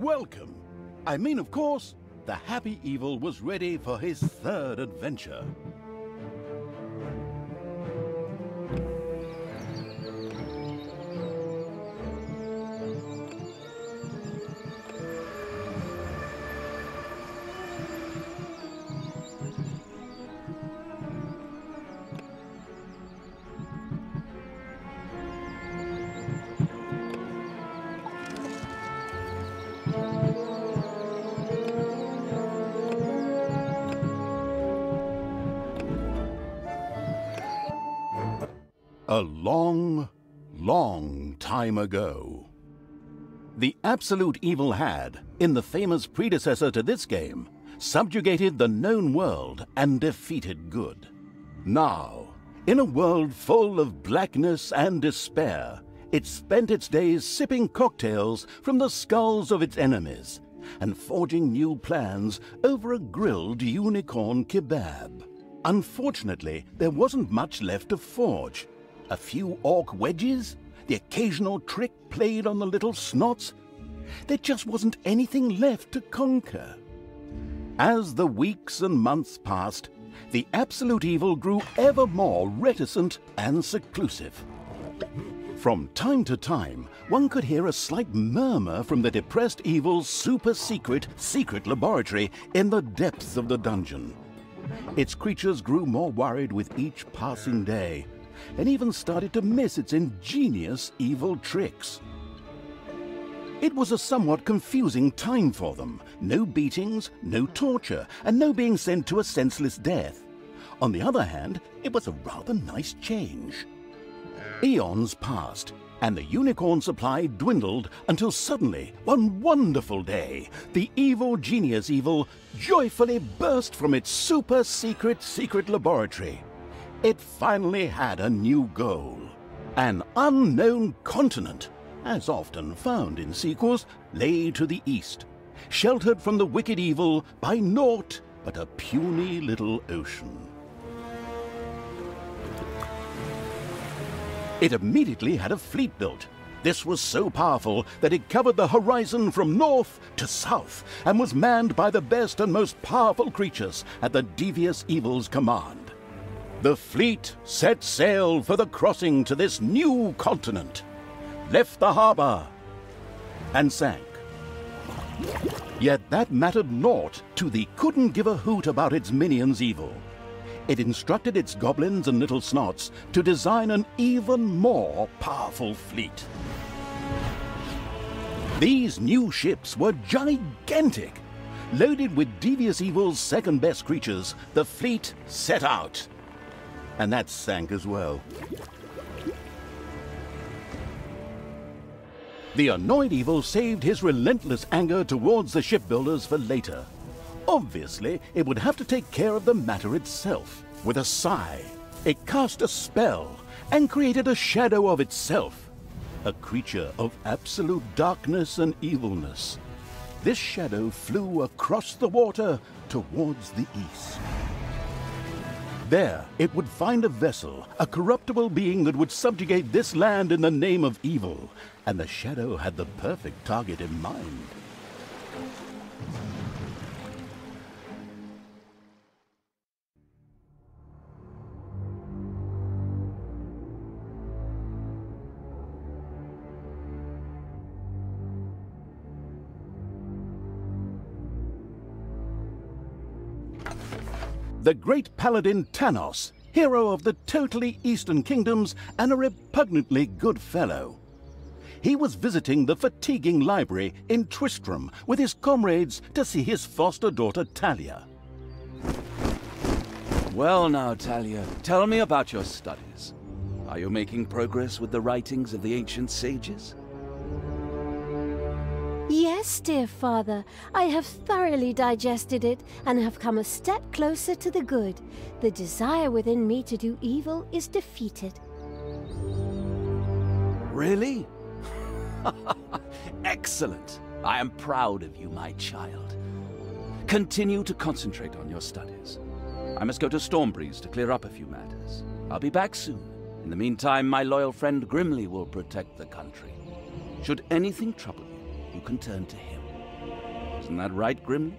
welcome. I mean, of course, the happy evil was ready for his third adventure. A long, long time ago, the absolute evil had, in the famous predecessor to this game, subjugated the known world and defeated good. Now, in a world full of blackness and despair, it spent its days sipping cocktails from the skulls of its enemies and forging new plans over a grilled unicorn kebab. Unfortunately, there wasn't much left to forge. A few orc wedges, the occasional trick played on the little snots. There just wasn't anything left to conquer. As the weeks and months passed, the absolute evil grew ever more reticent and seclusive. From time to time, one could hear a slight murmur from the depressed evil's super-secret laboratory in the depths of the dungeon. Its creatures grew more worried with each passing day, and even started to miss its ingenious evil tricks. It was a somewhat confusing time for them. No beatings, no torture, and no being sent to a senseless death. On the other hand, it was a rather nice change. Eons passed, and the unicorn supply dwindled until suddenly, one wonderful day, the evil genius evil joyfully burst from its super-secret laboratory. It finally had a new goal. An unknown continent, as often found in sequels, lay to the east, sheltered from the wicked evil by naught but a puny little ocean. It immediately had a fleet built. This was so powerful that it covered the horizon from north to south and was manned by the best and most powerful creatures at the devious evil's command. The fleet set sail for the crossing to this new continent, left the harbor, and sank. Yet that mattered naught to the couldn't-give-a-hoot about its minions evil. It instructed its goblins and little snots to design an even more powerful fleet. These new ships were gigantic. Loaded with devious evil's second-best creatures, the fleet set out. And that sank as well. The annoyed evil saved his relentless anger towards the shipbuilders for later. Obviously, it would have to take care of the matter itself. With a sigh, it cast a spell and created a shadow of itself, a creature of absolute darkness and evilness. This shadow flew across the water towards the east. There, it would find a vessel, a corruptible being that would subjugate this land in the name of evil, and the shadow had the perfect target in mind. The great paladin Tanos, hero of the totally Eastern Kingdoms and a repugnantly good fellow. He was visiting the fatiguing library in Tristram with his comrades to see his foster daughter Talia. Well now, Talia, tell me about your studies. Are you making progress with the writings of the ancient sages? Yes, dear father, I have thoroughly digested it and have come a step closer to the good. The desire within me to do evil is defeated. Really? Excellent! I am proud of you, my child. Continue to concentrate on your studies. I must go to Stormbreeze to clear up a few matters. I'll be back soon. In the meantime, my loyal friend Grimly will protect the country. Should anything trouble you, you can turn to him. Isn't that right, Grimly?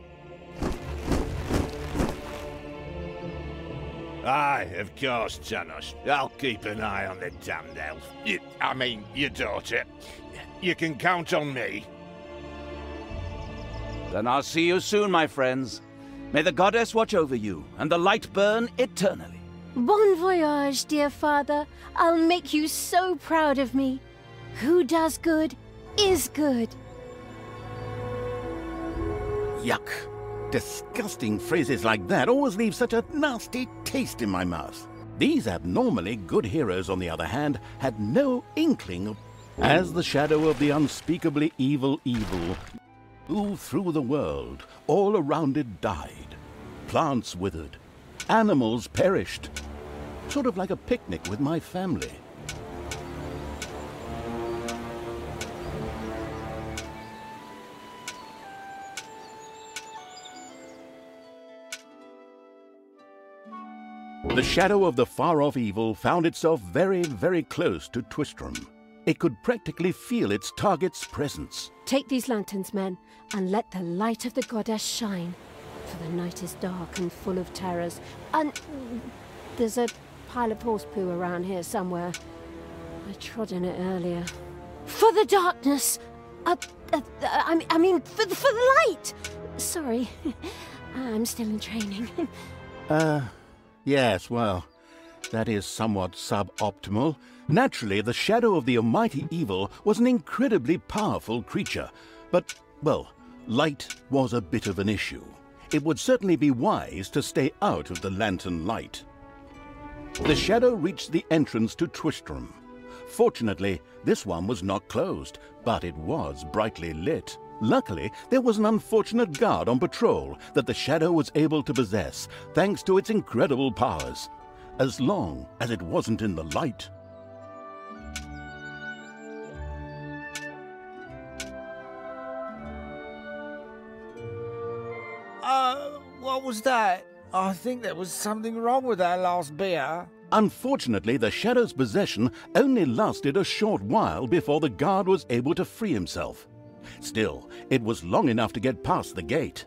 Aye, of course, Janos. I'll keep an eye on the damned elf. Your daughter. You can count on me. Then I'll see you soon, my friends. May the goddess watch over you, and the light burn eternally. Bon voyage, dear father. I'll make you so proud of me. Who does good is good. Yuck. Disgusting phrases like that always leave such a nasty taste in my mouth. These abnormally good heroes, on the other hand, had no inkling of... As the shadow of the unspeakably evil moved through the world, all around it died. Plants withered. Animals perished. Sort of like a picnic with my family. The shadow of the far-off evil found itself very, very close to Twistram. It could practically feel its target's presence. Take these lanterns, men, and let the light of the goddess shine. For the night is dark and full of terrors. And there's a pile of horse poo around here somewhere. I trod in it earlier. For the darkness! I mean, for the light! Sorry, I'm still in training. Yes, well, that is somewhat suboptimal. Naturally, the shadow of the almighty evil was an incredibly powerful creature. But, well, light was a bit of an issue. It would certainly be wise to stay out of the lantern light. The shadow reached the entrance to Twistram. Fortunately, this one was not closed, but it was brightly lit. Luckily, there was an unfortunate guard on patrol that the shadow was able to possess, thanks to its incredible powers, as long as it wasn't in the light. What was that? I think there was something wrong with our last beer. Unfortunately, the shadow's possession only lasted a short while before the guard was able to free himself. Still, it was long enough to get past the gate.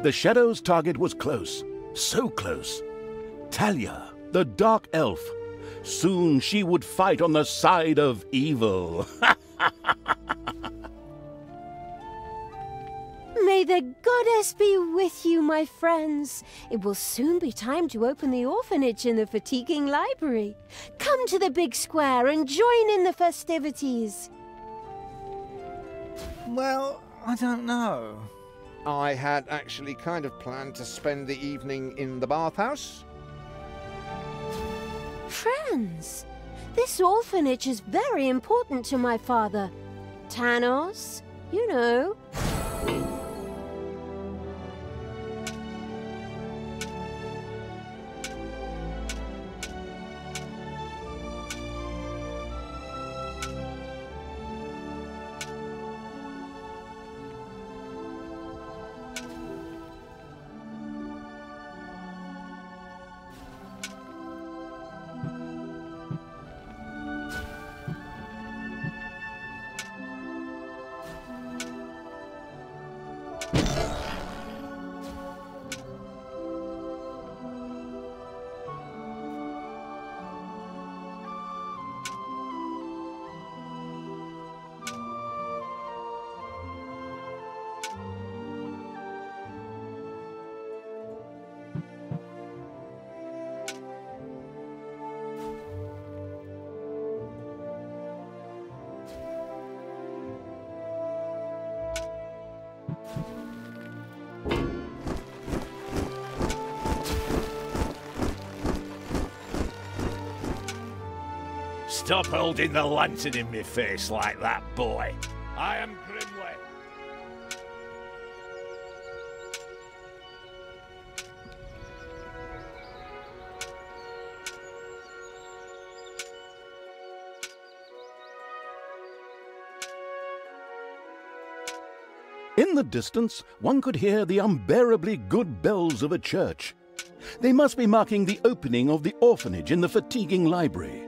The shadow's target was close, so close. Talia, the dark elf. Soon she would fight on the side of evil. May the goddess be with you, my friends. It will soon be time to open the orphanage in the fatiguing library. Come to the big square and join in the festivities. Well, I don't know. I had actually kind of planned to spend the evening in the bathhouse. Friends, this orphanage is very important to my father. Tanos, you know. Stop holding the lantern in my face like that, boy. I am Grimly. In the distance, one could hear the unbearably good bells of a church. They must be marking the opening of the orphanage in the fatiguing library.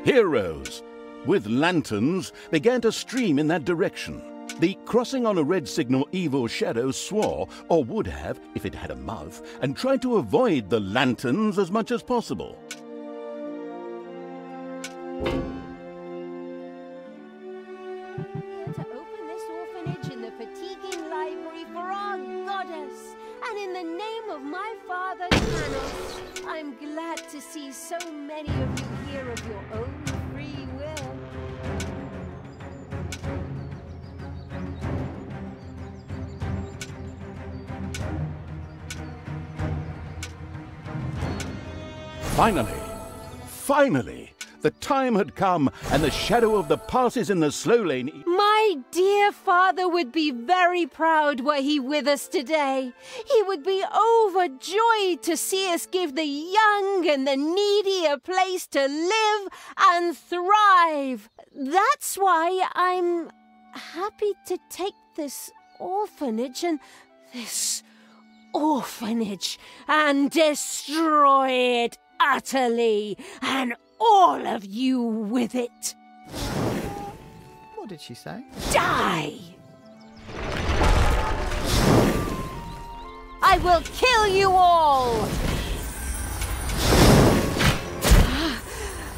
Heroes, with lanterns, began to stream in that direction. The crossing on a red signal evil shadow swore, or would have if it had a mouth, and tried to avoid the lanterns as much as possible. To open this orphanage in the fatiguing library for our goddess, and in the name of my father Tanos, I'm glad to see so many of you here of your own free will. Finally, the time had come, and the shadow of the passes in the slow lane. My dear father would be very proud were he with us today. He would be overjoyed to see us give the young and the needy a place to live and thrive. That's why I'm happy to take this orphanage and destroy it utterly, and all of you with it. What did she say? Die! I will kill you all!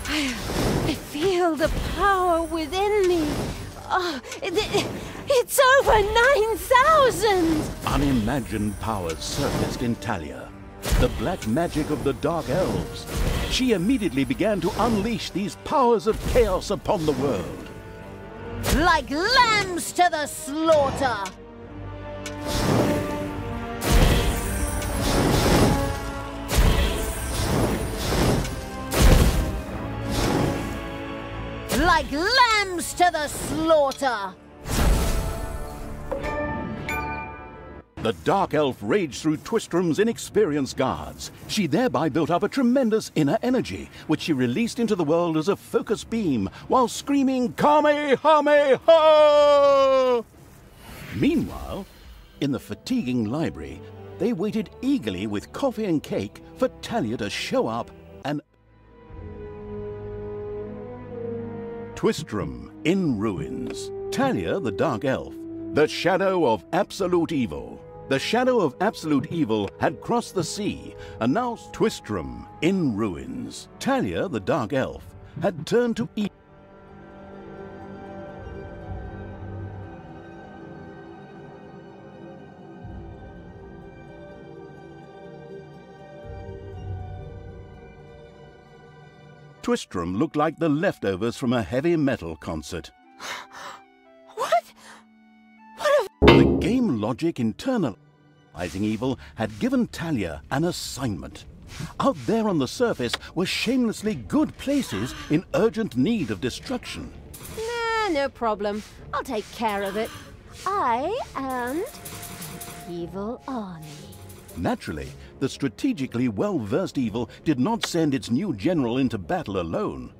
I feel the power within me. It's over 9,000! Unimagined powers surfaced in Talia. The black magic of the Dark Elves. She immediately began to unleash these powers of chaos upon the world. Like lambs to the slaughter! Like lambs to the slaughter! The Dark Elf raged through Twistrom's inexperienced guards. She thereby built up a tremendous inner energy, which she released into the world as a focus beam, while screaming, Kamehameha! Meanwhile, in the fatiguing library, they waited eagerly with coffee and cake for Talia to show up and... Twistrom in ruins. Talia, the Dark Elf, the shadow of absolute evil. The shadow of absolute evil had crossed the sea, and now Twistrom in ruins. Talia, the Dark Elf, had turned to evil. Twistrom looked like the leftovers from a heavy metal concert. The game logic internalizing evil had given Talia an assignment. Out there on the surface were shamelessly good places in urgent need of destruction. Nah, no problem. I'll take care of it. I and evil army. Naturally, the strategically well-versed evil did not send its new general into battle alone.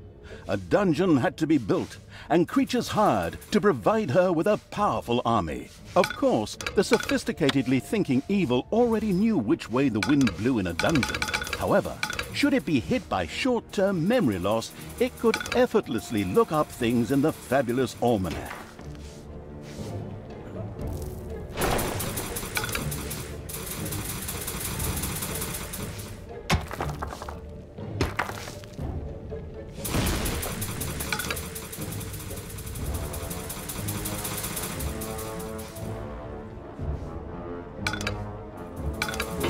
A dungeon had to be built, and creatures hired to provide her with a powerful army. Of course, the sophisticatedly thinking evil already knew which way the wind blew in a dungeon. However, should it be hit by short-term memory loss, it could effortlessly look up things in the fabulous almanac.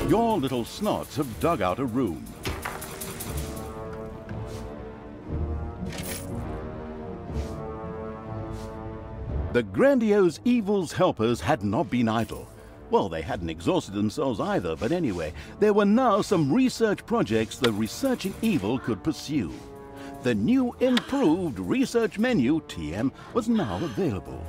Your little snots have dug out a room. The grandiose evil's helpers had not been idle. Well, they hadn't exhausted themselves either, but anyway, there were now some research projects the researching evil could pursue. The new improved research menu, TM, was now available.